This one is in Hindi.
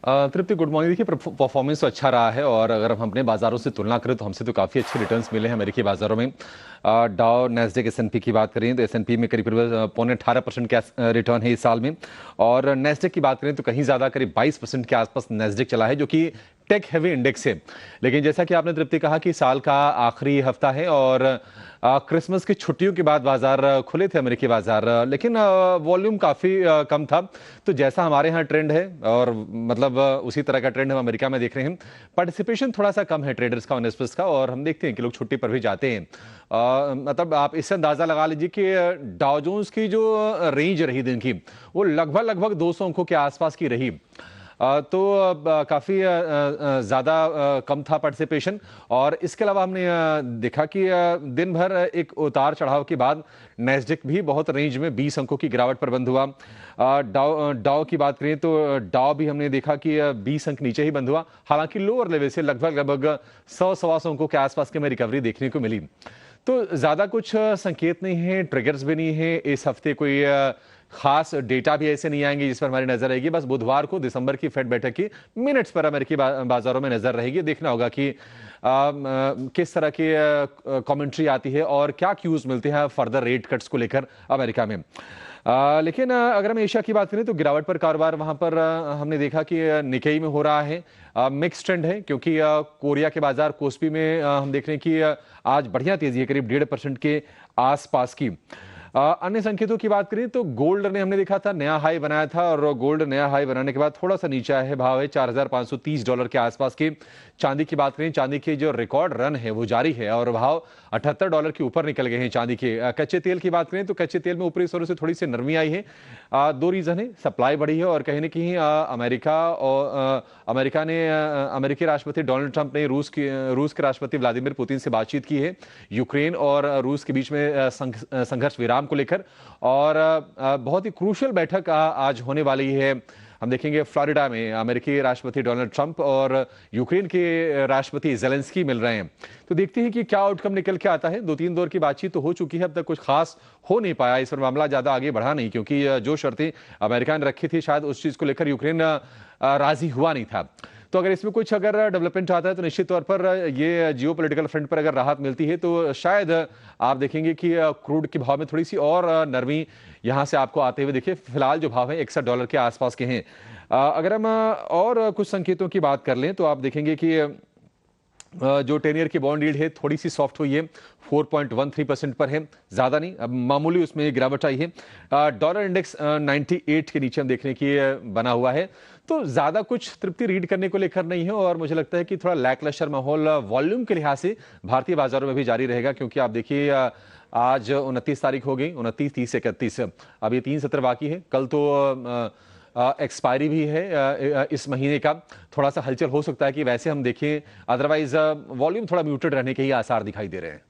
तृप्ति, गुड मॉर्निंग। देखिए, परफॉर्मेंस तो अच्छा रहा है और अगर हम अपने बाजारों से तुलना करें तो हमसे तो काफ़ी अच्छे रिटर्न्स मिले हैं अमेरिकी बाजारों में। डाउ, नैस्डैक, एस&पी की बात करें तो एस&पी में करीब करीब 18% का रिटर्न है इस साल में। और नैस्डैक की बात करें तो कहीं ज़्यादा, करीब 22% के आसपास नैस्डैक चला है, जो कि टेक हैवी इंडेक्स है। लेकिन जैसा कि आपने तृप्ति कहा कि साल का आखिरी हफ्ता है और क्रिसमस की छुट्टियों के बाद बाजार खुले थे अमेरिकी बाजार, लेकिन वॉल्यूम काफ़ी कम था। तो जैसा हमारे यहाँ ट्रेंड है और मतलब उसी तरह का ट्रेंड हम अमेरिका में देख रहे हैं। पार्टिसिपेशन थोड़ा सा कम है ट्रेडर्स का, इन्वेस्टर्स का, और हम देखते हैं कि लोग छुट्टी पर भी जाते हैं। मतलब आप इससे अंदाजा लगा लीजिए कि डाउ जोन्स की जो रेंज रही दिन की, वो लगभग लगभग 200 अंकों के आसपास की रही। तो काफ़ी ज़्यादा कम था पार्टिसिपेशन। और इसके अलावा हमने देखा कि दिन भर एक उतार चढ़ाव के बाद नैस्डैक भी बहुत रेंज में 20 अंकों की गिरावट पर बंद हुआ। डाउ की बात करें तो डाउ भी हमने देखा कि 20 अंक नीचे ही बंद हुआ, हालांकि लोअर लेवल से लगभग लगभग 100-125 अंकों के आसपास की हमें रिकवरी देखने को मिली। तो ज़्यादा कुछ संकेत नहीं है, ट्रिगर्स भी नहीं है। इस हफ्ते कोई खास डेटा भी ऐसे नहीं आएंगे जिस पर हमारी नजर रहेगी। बस बुधवार को दिसंबर की फेड बैठक की मिनट्स पर अमेरिकी बाजारों में नजर रहेगी। देखना होगा कि किस तरह की कमेंट्री आती है और क्या क्यूज मिलते हैं फर्दर रेट कट्स को लेकर अमेरिका में। लेकिन अगर हम एशिया की बात करें तो गिरावट पर कारोबार वहां पर हमने देखा कि निकेई में हो रहा है। मिक्स ट्रेंड है, क्योंकि कोरिया के बाजार कोस्पी में हम देख रहे हैं कि आज बढ़िया तेजी है, करीब 1.5% के आसपास की। अन्य संकेतों की बात करें तो गोल्ड ने हमने देखा था नया हाई बनाया था, और गोल्ड नया हाई बनाने के बाद थोड़ा सा नीचे आया है, भाव है $4,530 के आसपास की। चांदी की बात करें, चांदी की जो रिकॉर्ड रन है वो जारी है और भाव $78 के ऊपर निकल गए हैं चांदी के। कच्चे तेल की बात करें तो कच्चे तेल में ऊपरी स्वरों से थोड़ी सी नरमी आई है। दो रीजन है, सप्लाई बढ़ी है और कहीं ना कहीं अमेरिका ने अमेरिकी राष्ट्रपति डोनाल्ड ट्रंप ने रूस के राष्ट्रपति व्लादिमीर पुतिन से बातचीत की है यूक्रेन और रूस के बीच में संघर्ष विराम को लेकर। और बहुत ही क्रूशियल बैठक आज होने वाली है। हम देखेंगे फ्लोरिडा में अमेरिकी राष्ट्रपति डोनाल्ड ट्रंप और यूक्रेन के राष्ट्रपति ज़ेलेंस्की मिल रहे हैं। तो देखते हैं कि क्या आउटकम निकल के आता है। 2-3 दौर की बातचीत तो हो चुकी है, अब तक कुछ खास हो नहीं पाया, इस पर मामला ज्यादा आगे बढ़ा नहीं, क्योंकि जो शर्तें अमेरिका ने रखी थी शायद उस चीज को लेकर यूक्रेन राजी हुआ नहीं था। तो अगर इसमें कुछ अगर डेवलपमेंट आता है तो निश्चित तौर पर ये जियोपॉलिटिकल फ्रंट पर अगर राहत मिलती है तो शायद आप देखेंगे कि क्रूड के भाव में थोड़ी सी और नरमी यहां से आपको आते हुए देखिए। फिलहाल जो भाव है $61 के आसपास के हैं। अगर हम और कुछ संकेतों की बात कर लें तो आप देखेंगे कि जो 10 ईयर की बॉन्ड यील्ड है थोड़ी सी सॉफ्ट हुई है, 4.13% पर है, ज्यादा नहीं, अब मामूली उसमें गिरावट आई है। डॉलर इंडेक्स 98 के नीचे हम देखने की बना हुआ है। तो ज्यादा कुछ तृप्ति रीड करने को लेकर नहीं है और मुझे लगता है कि थोड़ा लैकलस्टर माहौल वॉल्यूम के लिहाज से भारतीय बाजारों में भी जारी रहेगा, क्योंकि आप देखिए आज 29 तारीख हो गई, 29, 30, 31, अब ये 3 सत्र बाकी है। कल तो एक्सपायरी भी है इस महीने का। थोड़ा सा हलचल हो सकता है कि वैसे हम देखें, अदरवाइज वॉल्यूम थोड़ा म्यूटेड रहने के ही आसार दिखाई दे रहे हैं।